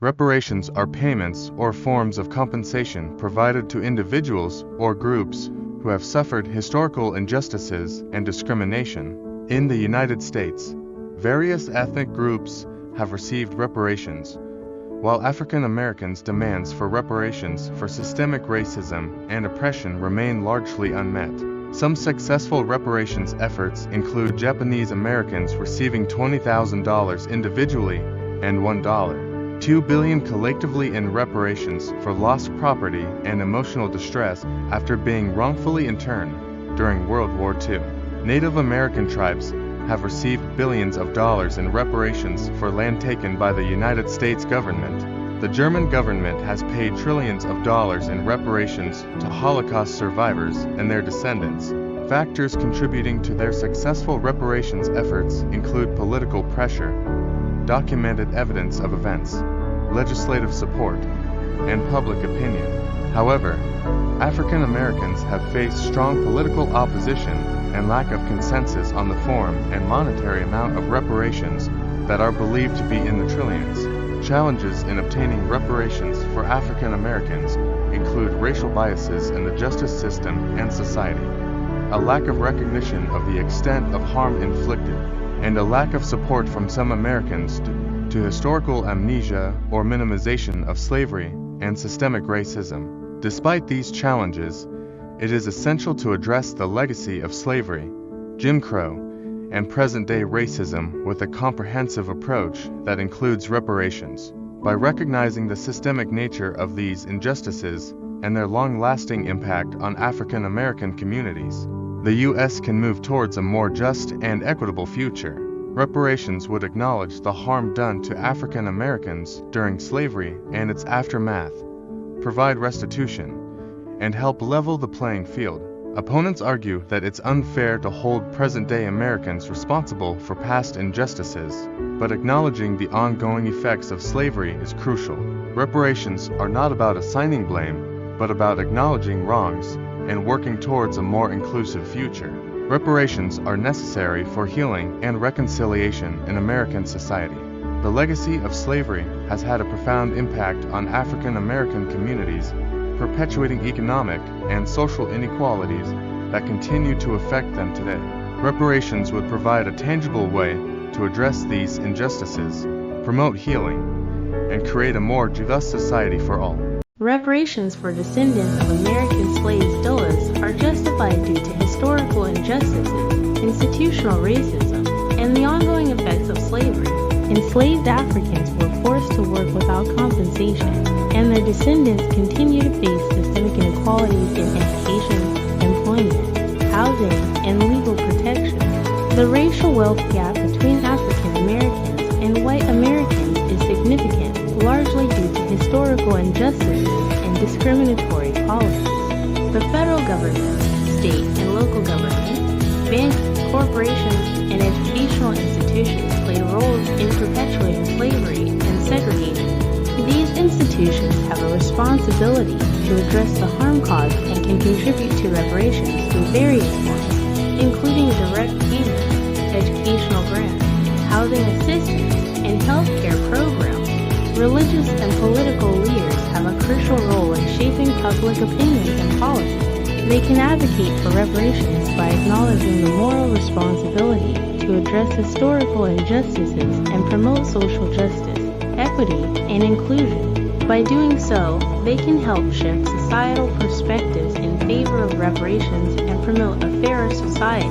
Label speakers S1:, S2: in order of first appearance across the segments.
S1: Reparations are payments or forms of compensation provided to individuals or groups who have suffered historical injustices and discrimination. In the United States, various ethnic groups have received reparations, while African Americans' demands for reparations for systemic racism and oppression remain largely unmet. Some successful reparations efforts include Japanese Americans receiving $20,000 individually and $2 billion collectively in reparations for lost property and emotional distress after being wrongfully interned during World War II. Native American tribes have received billions of dollars in reparations for land taken by the United States government. The German government has paid trillions of dollars in reparations to Holocaust survivors and their descendants. Factors contributing to their successful reparations efforts include political pressure, documented evidence of events, legislative support, and public opinion. However, African Americans have faced strong political opposition and lack of consensus on the form and monetary amount of reparations that are believed to be in the trillions. Challenges in obtaining reparations for African Americans include racial biases in the justice system and society, a lack of recognition of the extent of harm inflicted, and a lack of support from some Americans to historical amnesia or minimization of slavery and systemic racism. Despite these challenges, it is essential to address the legacy of slavery, Jim Crow, and present-day racism with a comprehensive approach that includes reparations. By recognizing the systemic nature of these injustices and their long-lasting impact on African American communities, the U.S. can move towards a more just and equitable future. Reparations would acknowledge the harm done to African Americans during slavery and its aftermath, provide restitution, and help level the playing field. Opponents argue that it's unfair to hold present-day Americans responsible for past injustices, but acknowledging the ongoing effects of slavery is crucial. Reparations are not about assigning blame, but about acknowledging wrongs and working towards a more inclusive future. Reparations are necessary for healing and reconciliation in American society. The legacy of slavery has had a profound impact on African American communities, perpetuating economic and social inequalities that continue to affect them today. Reparations would provide a tangible way to address these injustices, promote healing, and create a more just society for all.
S2: Reparations for descendants of American slave stealers are justified due to historical injustices, institutional racism, and the ongoing effects of slavery. Enslaved Africans were forced to work without compensation, and their descendants continue to face systemic inequalities in education, employment, housing, and legal protection. The racial wealth gap between African Americans and white Americans is significant, largely due to historical injustices and discriminatory policies. The federal government, state and local governments, banks, corporations, and educational institutions play roles in perpetuating slavery and segregation. These institutions have a responsibility to address the harm caused and can contribute to reparations through various forms, including direct payments, educational grants, housing assistance, and health care programs. Religious and political leaders have a crucial role in shaping public opinion and policy. They can advocate for reparations by acknowledging the moral responsibility to address historical injustices and promote social justice, equity, and inclusion. By doing so, they can help shift societal perspectives in favor of reparations and promote a fairer society.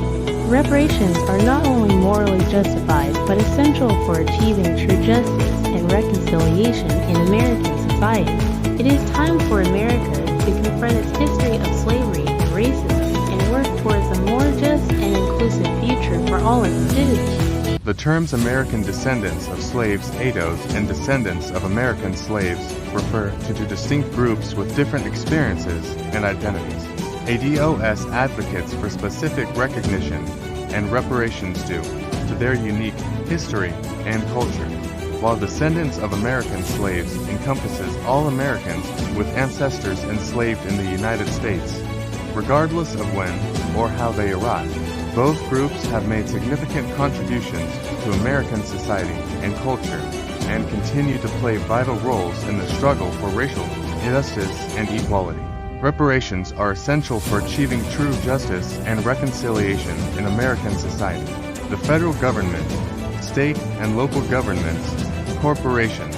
S2: Reparations are not only morally justified, but essential for achieving true justice and reconciliation in American society. It is time for America to confront its history of slavery and racism and work towards a more just and inclusive future for all its citizens.
S1: The terms American descendants of slaves, ADOS, and descendants of American slaves refer to two distinct groups with different experiences and identities. ADOS advocates for specific recognition and reparations due to their unique history and culture, while descendants of American slaves encompasses all Americans with ancestors enslaved in the United States, regardless of when or how they arrived. Both groups have made significant contributions to American society and culture, and continue to play vital roles in the struggle for racial justice and equality. Reparations are essential for achieving true justice and reconciliation in American society. The federal government, state and local governments, corporations,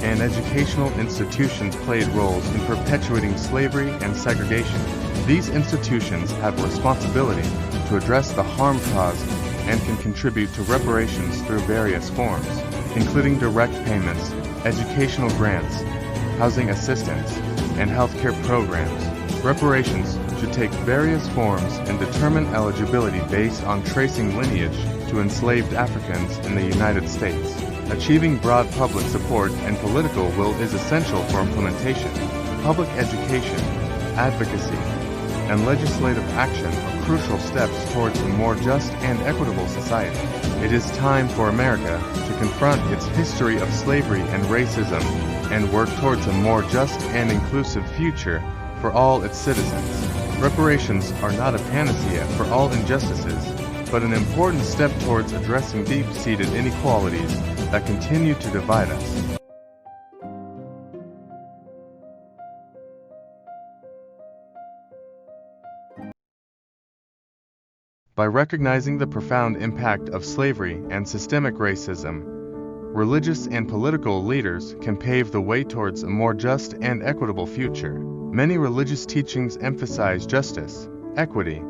S1: and educational institutions played roles in perpetuating slavery and segregation. These institutions have a responsibility to address the harm caused and can contribute to reparations through various forms, including direct payments, educational grants, housing assistance, and healthcare programs. Reparations should take various forms and determine eligibility based on tracing lineage to enslaved Africans in the United States. Achieving broad public support and political will is essential for implementation. Public education, advocacy, and legislative action are crucial steps towards a more just and equitable society. It is time for America to confront its history of slavery and racism and work towards a more just and inclusive future for all its citizens. Reparations are not a panacea for all injustices, but an important step towards addressing deep-seated inequalities that continue to divide us. By recognizing the profound impact of slavery and systemic racism, religious and political leaders can pave the way towards a more just and equitable future. Many religious teachings emphasize justice, equity,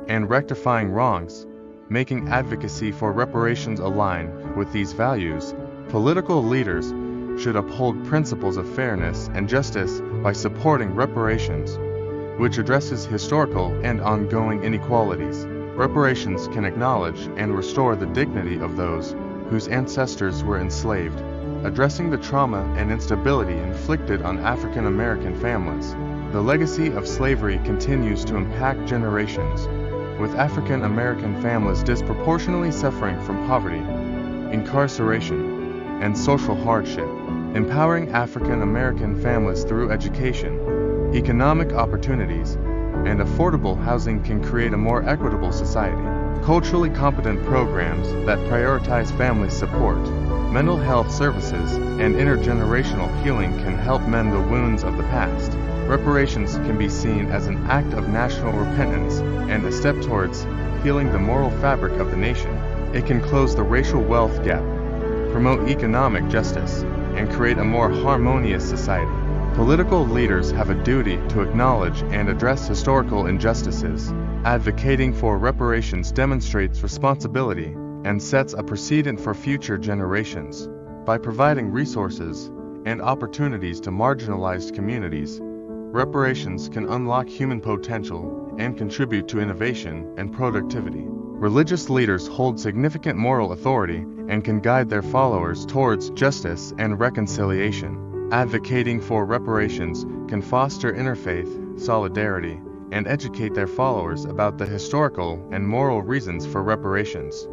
S1: and rectifying wrongs, making advocacy for reparations align with these values. Political leaders should uphold principles of fairness and justice by supporting reparations, which addresses historical and ongoing inequalities. Reparations can acknowledge and restore the dignity of those whose ancestors were enslaved, addressing the trauma and instability inflicted on African American families. The legacy of slavery continues to impact generations, with African American families disproportionately suffering from poverty, incarceration, and social hardship. Empowering African American families through education, economic opportunities, and affordable housing can create a more equitable society. Culturally competent programs that prioritize family support, mental health services, and intergenerational healing can help mend the wounds of the past. Reparations can be seen as an act of national repentance and a step towards healing the moral fabric of the nation. It can close the racial wealth gap, promote economic justice, and create a more harmonious society. Political leaders have a duty to acknowledge and address historical injustices. Advocating for reparations demonstrates responsibility and sets a precedent for future generations. By providing resources and opportunities to marginalized communities, reparations can unlock human potential and contribute to innovation and productivity. Religious leaders hold significant moral authority and can guide their followers towards justice and reconciliation. Advocating for reparations can foster interfaith solidarity and educate their followers about the historical and moral reasons for reparations.